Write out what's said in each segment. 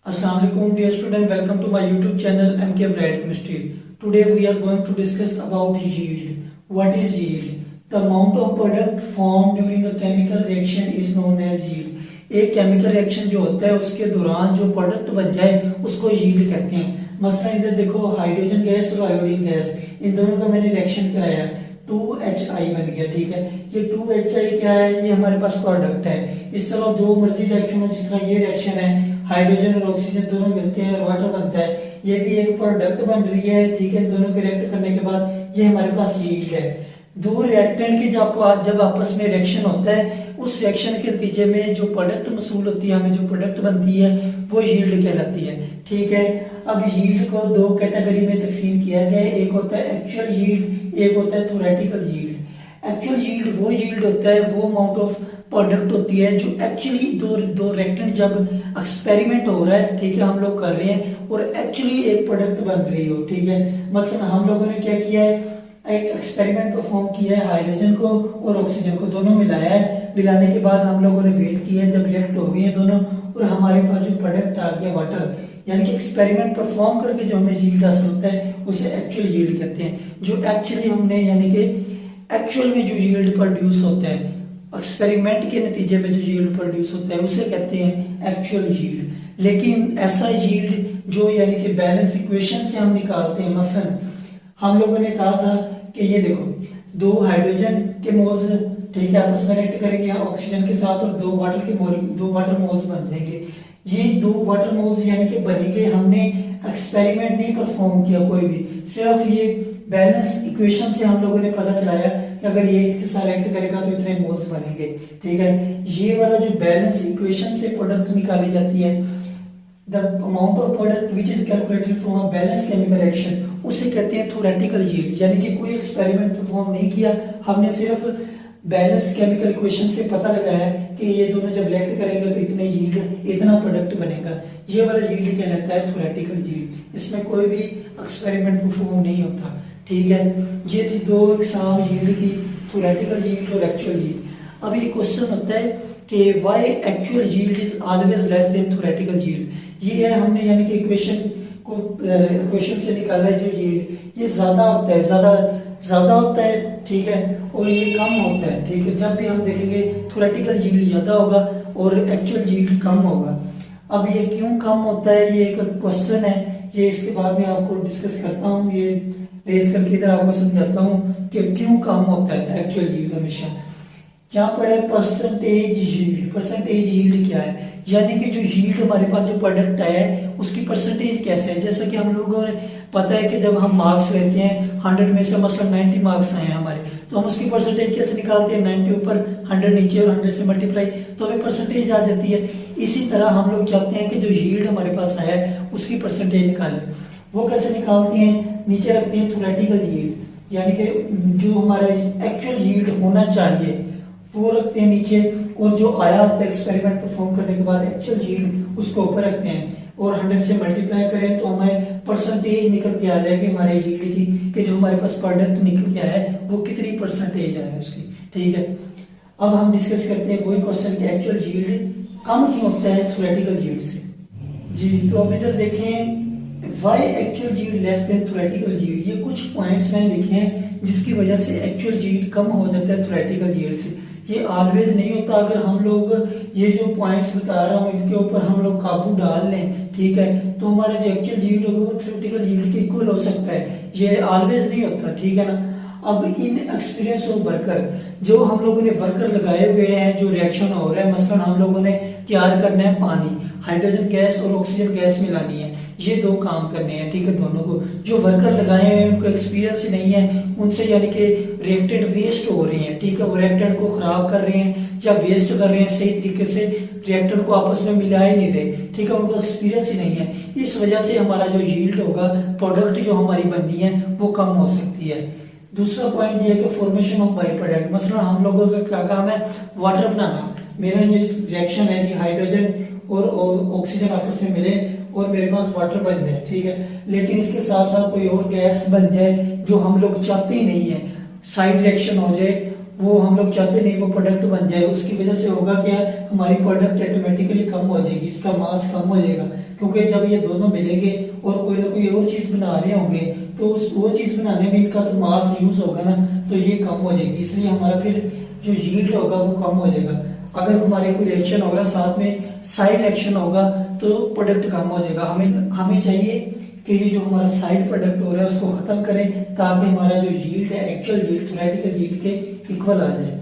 Assalamu alaikum dear student, welcome to my YouTube channel MK Bright Chemistry. Today we are going to discuss about yield. What is yield? The amount of product formed during a chemical reaction is known as yield. एक chemical reaction जो होता है उसके दौरान जो product बन जाए उसको यील्ड कहते हैं। मसलन इधर देखो हाइड्रोजन गैस और आयोडीन गैस, इन दोनों का मैंने रिएक्शन कराया, 2HI बन गया। ठीक है, ये 2HI क्या है? ये हमारे पास प्रोडक्ट है। इस तरह जो मर्जी रिएक्शन हो, जिस तरह ये रिएक्शन है, हाइड्रोजन और ऑक्सीजन दोनों मिलते हैं और वाटर बनता है, ये भी एक प्रोडक्ट बन रही है। ठीक है, दोनों के रिएक्ट करने के बाद ये हमारे पास यील्ड है। दो रिएक्टेंट की जब आपस में रिएक्शन होता है, उस रिएक्शन के नतीजे में जो प्रोडक्ट मसूल होती है, हमें जो प्रोडक्ट बनती है वो यील्ड कहलाती है। ठीक है, अब यील्ड को दो कैटेगरी में तकसीम किया गया है। एक होता है एक्चुअल यील्ड, एक होता है थ्योरेटिकल यील्ड। एक्चुअल यील्ड वो यील्ड होता है, वो अमाउंट ऑफ प्रोडक्ट होती है जो एक्चुअली दो रिएक्टेंट जब एक्सपेरिमेंट हो रहा है, ठीक है, हम लोग कर रहे हैं और एक्चुअली एक प्रोडक्ट बन रही हो। ठीक है, मतलब हम लोगों ने क्या किया है, एक एक्सपेरिमेंट परफॉर्म किया है, हाइड्रोजन को और ऑक्सीजन को दोनों मिलाया है। मिलाने के बाद हम लोगों ने वेट किया है, जब रिएक्ट हो गए हैं दोनों और हमारे पास जो प्रोडक्ट आ गया वाटर, यानी कि एक्सपेरिमेंट परफॉर्म करके जो हमें यील्ड हासिल होता है उसे एक्चुअल यील्ड कहते हैं। जो एक्चुअली हमने यानी कि एक्चुअल में जो यील्ड प्रोड्यूस होता है, एक्सपेरिमेंट के नतीजे में जो यील्ड प्रोड्यूस होता है उसे कहते हैं एक्चुअल यील्ड। लेकिन ऐसा यील्ड जो यानी कि बैलेंस इक्वेशन से हम निकालते हैं, मसलन हम लोगों ने कहा था कि ये देखो दो हाइड्रोजन के मोल्स, ठीक है, आपस में रिएक्ट करेंगे ऑक्सीजन के साथ और दो वाटर मोल्स बन जाएंगे। ये दो वाटर मोल्स यानी कि बनेंगे, हमने एक्सपेरिमेंट नहीं परफॉर्म किया कोई भी, सिर्फ ये बैलेंस इक्वेशन से हम लोगों ने पता चलाया कि अगर ये इसके साथ रिएक्ट करेगा तो इतने मोल्स बनेंगे। ठीक है, ये वाला जो बैलेंस इक्वेशन से प्रोडक्ट निकाली जाती है, the amount of product which is calculated from a balance chemical reaction, उसे कहते हैं थ्योरेटिकल यील्ड। यानी कि कोई एक्सपेरिमेंट परफॉर्म नहीं किया, हमने सिर्फ बैलेंस केमिकल इक्वेशन से पता लगाया कि ये दोनों जब रिएक्ट करेंगे तो इतने यील्ड, इतना प्रोडक्ट बनेगा। ये वाला यील्ड कहलाता है थ्योरेटिकल यील्ड। इसमें कोई भी एक्सपेरिमेंट परफॉर्म नहीं होता। ठीक है, ये थी दो एग्जाम यील्ड की, थ्योरेटिकल यील्ड और एक्चुअल यील्ड। अब ये क्वेश्चन होता है कि why actual yield is always less than theoretical yield. ये है हमने यानी कि इक्वेशन से निकाला है जो यील्ड, ये ज्यादा होता है, ज्यादा होता है। ठीक है, और ये कम होता है। ठीक है, जब भी हम देखेंगे थ्योरेटिकल यील्ड ज्यादा होगा और एक्चुअल यील्ड कम होगा। अब ये क्यों कम होता है, ये एक क्वेश्चन है, ये इसके बाद में आपको डिस्कस करता हूँ, ये रेज करके इधर आपको समझाता हूँ कि क्यों कम होता है एक्चुअल यील्ड हमेशा। यहाँ पर है परसेंटेज यील्ड। परसेंटेज यील्ड क्या है, यानी कि जो यील्ड हमारे पास जो प्रोडक्ट आया है उसकी परसेंटेज कैसे है। जैसा कि हम लोगों ने पता है कि जब हम मार्क्स लेते हैं 100 में से मसलन 90 मार्क्स आए हैं हमारे, तो हम उसकी परसेंटेज कैसे निकालते हैं, 90 ऊपर 100 नीचे और 100 से मल्टीप्लाई, तो हमें परसेंटेज आ जाती है। इसी तरह हम लोग चाहते हैं कि जो यील्ड हमारे पास आया है उसकी परसेंटेज निकालें। वो कैसे निकालते हैं, नीचे रखते हैं थ्योरेटिकल यील्ड, यानी कि जो हमारा एक्चुअल यील्ड होना चाहिए वो रखते हैं नीचे, और जो आया होता है एक्सपेरिमेंट परफॉर्म करने के बाद एक्चुअल यील्ड उसको ऊपर रखते हैं, और 100 से मल्टीप्लाई करें तो हमें परसेंटेज निकल के आ जाएगी हमारे यील्ड की, कि जो हमारे पास प्रोडक्ट निकल के आया है वो कितनी परसेंटेज आए उसकी। ठीक है, अब हम डिस्कस करते हैं वही क्वेश्चन कि एक्चुअल यील्ड कम क्यों होता है थ्योरेटिकल यील्ड से। जी, तो अब इधर देखें why actual yield less than theoretical yield. ये कुछ पॉइंट्स मैंने लिखे हैं जिसकी वजह से एक्चुअल यील्ड कम हो जाता है थ्योरेटिकल यील्ड से। ये ऑलवेज नहीं होता। अगर हम लोग ये जो पॉइंट्स बता रहा हूँ इनके ऊपर हम लोग काबू डाल लें, ठीक है, तो हमारा जो एक्चुअल यील्ड होगा वो थ्योरेटिकल यील्ड के इक्वल हो सकता है। ये ऑलवेज नहीं होता। ठीक है ना। अब इन एक्सपीरियंस ऑफ वर्कर, जो हम लोगों ने वर्कर लगाए हुए हैं, जो रिएक्शन हो रहा है, मसलन हम लोगों ने तैयार करना है पानी, हाइड्रोजन गैस और ऑक्सीजन गैस मिलानी है, ये दो काम करने हैं। ठीक है, दोनों को जो वर्कर लगाए हैं उनको एक्सपीरियंस ही नहीं है, उनसे यानी कि रिएक्टेंट वेस्ट हो रहे हैं। ठीक है, वो रिएक्टेंट को खराब कर रहे हैं या वेस्ट कर रहे हैं, सही तरीके से रिएक्टेंट को आपस में मिला ही नहीं रहे। ठीक है, उनको एक्सपीरियंस ही नहीं है। इस वजह से हमारा जो यील्ड होगा, प्रोडक्ट जो हमारी बननी है वो कम हो सकती है। दूसरा पॉइंट ये है कि फॉर्मेशन ऑफ बाई प्रोडक्ट। मतलब हम लोगों का क्या काम है, वाटर बनाना। मेरा ये रिएक्शन है कि हाइड्रोजन और ऑक्सीजन आपस में मिले और मेरे पास वाटर बन जाए। ठीक है, लेकिन इसके साथ साथ कोई और गैस बन जाए जो हम लोग चाहते ही नहीं है, साइड रिएक्शन हो जाए वो हम लोग चाहते नहीं वो प्रोडक्ट बन जाए, उसकी वजह से होगा क्या, हमारी प्रोडक्ट ऑटोमेटिकली कम हो जाएगी, इसका मास कम हो जाएगा। क्योंकि जब ये दोनों मिलेंगे और कोई ना कोई और चीज बना रहे होंगे तो उस वो चीज बनाने में इनका तो मास यूज होगा ना, तो ये कम हो जाएगी, इसलिए हमारा फिर जो यील्ड होगा वो कम हो जाएगा। अगर हमारे कोई रिएक्शन होगा साथ में साइड एक्शन होगा तो प्रोडक्ट कम हो जाएगा। हमें हमें चाहिए कि ये जो हमारा साइड प्रोडक्ट हो रहा है उसको खत्म करें ताकि हमारा जो यील्ड है एक्चुअल यील्ड थ्योरेटिकल यील्ड के इक्वल आ जाए।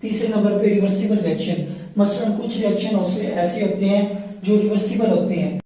तीसरे नंबर पे रिवर्सिबल रिएक्शन, मसलन कुछ रिएक्शन ऐसे होते हैं जो रिवर्सिबल होते हैं।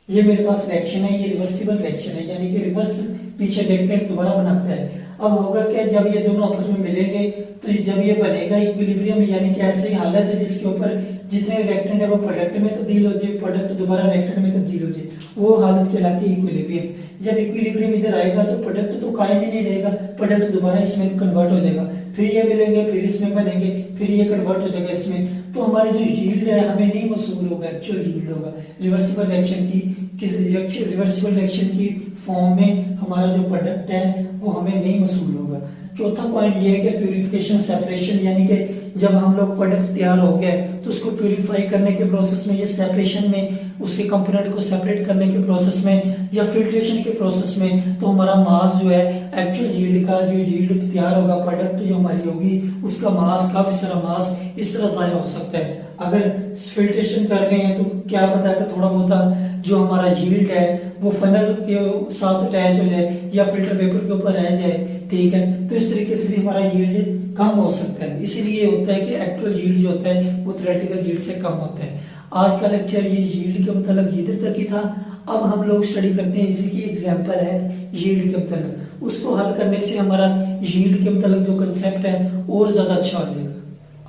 ये मेरे पास रिएक्शन है, ये रिवर्सिबल रिएक्शन है, यानी कि रिवर्स पीछे रिएक्टेंट दोबारा बनाता है। अब होगा क्या, जब ये दोनों आपस में मिलेंगे तो जब ये बनेगा इक्विलिब्रियम, यानी कि ऐसी हालत है जिसके ऊपर जितने रिएक्टेंट है वो प्रोडक्ट में तब्दील हो जाए, प्रोडक्ट दोबारा रिएक्टेंट में तब्दील हो जाए, वो हालत कहलाती है इक्विलिब्रियम। जब इक्विलिब्रियम इधर आएगा तो प्रोडक्ट तो कायम ही नहीं रहेगा, प्रोडक्ट दोबारा इसमें कन्वर्ट हो जाएगा, फिर ये मिलेंगे, फिर इसमें बनेंगे, फिर ये कन्वर्ट हो जाएगा इसमें, तो हमारी जो यील्ड है हमें नहीं मसूल होगा, एक्चुअल यील्ड होगा। रिवर्सिबल रिएक्शन की रिवर्सिबल रिएक्शन की फॉर्म में हमारा जो प्रोडक्ट है वो हमें नहीं मसूल होगा। चौथा पॉइंट ये है कि प्यूरिफिकेशन सेपरेशन, यानी कि जब हम लोग प्रोडक्ट तैयार हो गए तो उसको प्यूरिफाई करने के प्रोसेस में, ये सेपरेशन में, उसके कंपोनेंट को सेपरेट करने के प्रोसेस में या फिल्ट्रेशन के प्रोसेस में, तो हमारा मास जो है एक्चुअल यील्ड का, जो यील्ड तैयार होगा प्रोडक्ट जो हमारी होगी उसका मास, काफी सारा मास इस तरह जाया हो सकता है। अगर फिल्ट्रेशन कर रहे हैं तो क्या पता है थोड़ा बहुत जो हमारा यील्ड है वो फनल के साथ अटैच हो जाए या फिल्टर पेपर के ऊपर रह जाए, ठीक है, तो इस तरीके से भी हमारा यील्ड कम हो सकता है। इसीलिए होता है कि एक्चुअल यील्ड जो होता है वो थ्योरेटिकल यील्ड से कम होता है। आज का लेक्चर ये यील्ड के मतलब इधर तक ही था। अब हम लोग स्टडी करते हैं, इसी की एग्जांपल है यील्ड के मतलब, उसको हल करने से हमारा यील्ड के मतलब जो कंसेप्ट है और ज्यादा अच्छा हो जाएगा।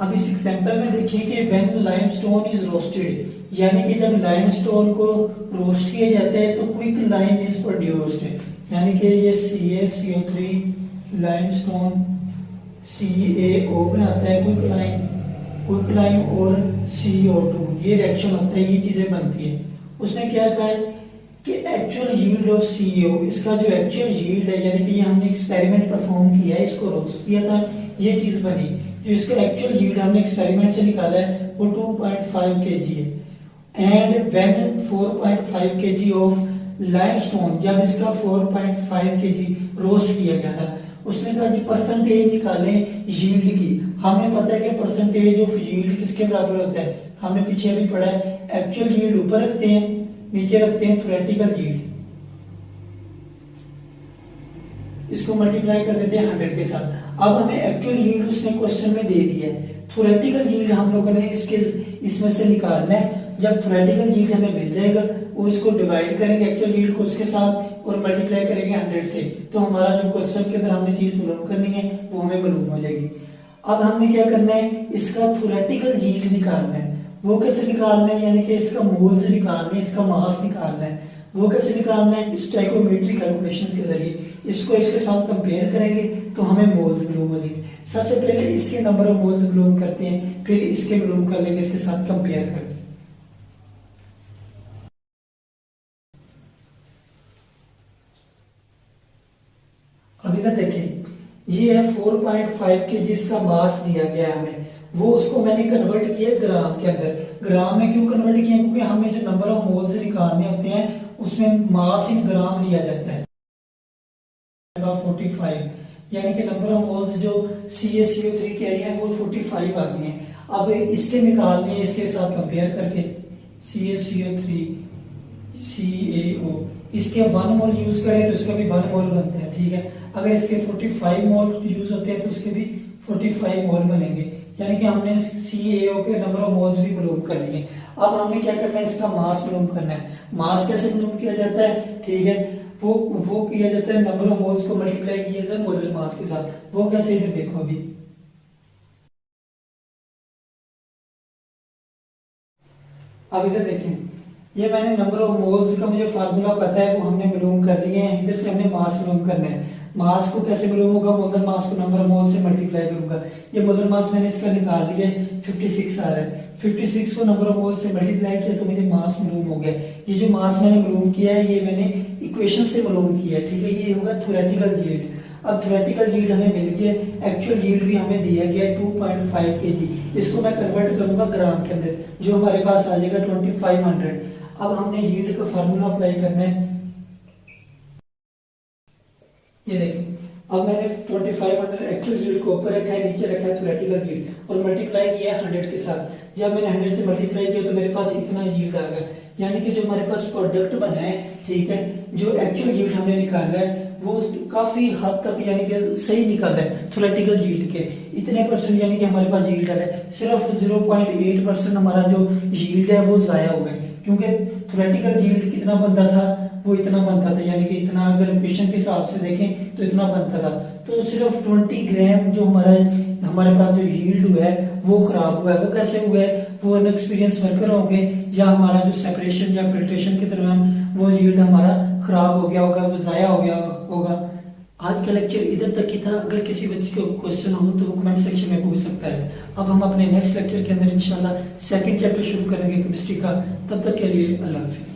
अब इस एग्जांपल में देखिए कि व्हेन लाइमस्टोन इज रोस्टेड, यानी कि जब लाइमस्टोन को रोस्ट किया जाता है तो क्विक लाइम इज प्रोड्यूस्ड, यानी कि ये CaCO3 लाइमस्टोन CaO बनाता है, क्विक लाइम और CO2, ये रिएक्शन होता है, ये चीजें बनती है। उसने क्या कहा है कि एक्चुअल यील्ड ऑफ CO, इसका जो एक्चुअल यील्ड है, यानी कि ये हमने एक्सपेरिमेंट परफॉर्म किया है, इसको रोस्ट किया था, ये चीज बनी, जो इसका एक्चुअल यील्ड हमने एक्सपेरिमेंट से निकाला है वो 2.5 kg है। And when 4.5 kg of limestone, जब इसका 4.5 kg रोस्ट किया गया था, उसने कहा जी परसेंटेज निकालें यील्ड की। हमें पता है कि परसेंटेज ऑफ यील्ड किसके बराबर होता है, हमें पीछे भी पढ़ा है, एक्चुअल यील्ड ऊपर रखते हैं, नीचे रखते हैं थ्योरेटिकल यील्ड, इसको मल्टीप्लाई कर देते हैं 100 के साथ। अब हमें एक्चुअल यील्ड उसने क्वेश्चन में दे दिया है, थ्योरेटिकल यील्ड हम लोगों ने इसमें से निकालना है। जब थ्योरेटिकल यील्ड हमें मिल जाएगा उसको डिवाइड करेंगे एक्चुअल यील्ड को उसके साथ और मल्टीप्लाई करेंगे 100 से, तो हमारा जो क्वेश्चन के अंदर हमने चीज मालूम करनी है वो हमें मालूम हो जाएगी। अब हमने क्या करना है, इसका थ्योरेटिकल यील्ड निकालना है। वो कैसे निकालना है, यानी कि इसका मोल्स निकालना है, इसका मास निकालना है। वो कैसे निकालना है, स्टोइकोमेट्रिक कैलकुलेशंस के जरिए इसको इसके साथ कंपेयर करेंगे तो हमें मोल्स मालूम हो जाएंगे। सबसे पहले इसके नंबर ऑफ मोल्स मालूम करते हैं, फिर इसके मालूम कर लेंगे, इसके साथ कंपेयर करके। अब इधर देखिए, ये है 4.5 kg जिसका मास दिया गया है हमें, वो उसको मैंने कन्वर्ट किया ग्राम के अंदर। ग्राम में क्यों कन्वर्ट किया, क्योंकि हमें जो नंबर ऑफ मोल्स निकालने होते हैं उसमें मास इन ग्राम लिया जाता है। 45, यानी कि नंबर ऑफ मोल्स जो CaCO3 के आई है वो 45 आ गए हैं। अब इसके निकालने, इसके साथ कंपेयर करके CaCO3 CaO, इसके 1 मोल यूज करें तो इसका भी 1 मोल बनता है, ठीक है। अगर इसके 45 मोल यूज होते हैं तो उसके भी 45 मोल बनेंगे, यानी कि हमने CaO के नंबर ऑफ मोल्स भी मालूम कर लिए। अब हमने क्या करना है, इसका मास मालूम करना है। मास कैसे मालूम किया जाता है, ठीक है, वो किया जाता है नंबर ऑफ मोल्स को मल्टीप्लाई किया जाता है मोलर मास के साथ। वो कैसे, इधर देखो अभी, अब इधर देखें, ये मैंने नंबर ऑफ मोल्स का मुझे फार्मूला पता है, वो हमने मालूम कर लिए हैं। इधर से हमने मास मालूम करना है। मास को कैसे मालूम होगा, मोलर मास को नंबर ऑफ मोल से मल्टीप्लाई करूंगा। ये मोलर मास मैंने इसका निकाल लिया है, 56 आ रहा है। 56 को नंबर ऑफ मोल से मल्टीप्लाई किया तो मुझे मास मालूम हो गया। ये जो मास मैंने मालूम किया है ये मैंने इक्वेशन से मालूम किया है, ठीक है, ये होगा थ्योरेटिकल यील्ड। अब थ्योरेटिकल यील्ड हमें मिल गई है, एक्चुअल यील्ड भी हमें दिया गया है 2.5 kg। इसको मैं कन्वर्ट करूंगा ग्राम के अंदर, जो हमारे पास आ जाएगा 2500। अब हमने यील्ड का फार्मूला अप्लाई करना है। ये देखिए, अब मैंने 2500 एक्चुअल यील्ड को ऊपर रखा है, नीचे रखा है थ्योरेटिकल यील्ड और मल्टीप्लाई किया है 100 के साथ। जब मैंने 100 से मल्टीप्लाई किया तो मेरे पास इतना यील्ड आ गया, यानी कि जो हमारे पास प्रोडक्ट बना है, ठीक है, जो एक्चुअल यील्ड हमने निकाला है वो काफी हद तक यानी कि सही निकाला है थ्योरेटिकल यील्ड के। इतने परसेंट यानी कि हमारे पास यील्ड है, सिर्फ 0.8% हमारा जो यील्ड है वो जाया हुआ है, क्योंकि थ्योरेटिकल यील्ड कितना बनता था, वो इतना बनता था, यानी कि इतना अगर क्वेश्चन के हिसाब से देखें तो इतना बनता था। तो सिर्फ 20 ग्राम जो हमारे पास जो यील्ड हुआ है वो खराब हुआ है। वो कैसे हुआ है? वो अनएक्सपीरियंस वर्कर होंगे या हमारा जो सेपरेशन या फिल्ट्रेशन के दरमियान वो यील्ड हमारा खराब हो गया होगा, वो जाया हो गया होगा। आज का लेक्चर इधर तक ही था। अगर किसी बच्चे को क्वेश्चन हो तो वो कमेंट सेक्शन में पूछ सकता है। अब हम अपने नेक्स्ट लेक्चर के अंदर इंशाल्लाह सेकंड चैप्टर शुरू करेंगे केमिस्ट्री का। तब तक के लिए अल्लाह हाफिज।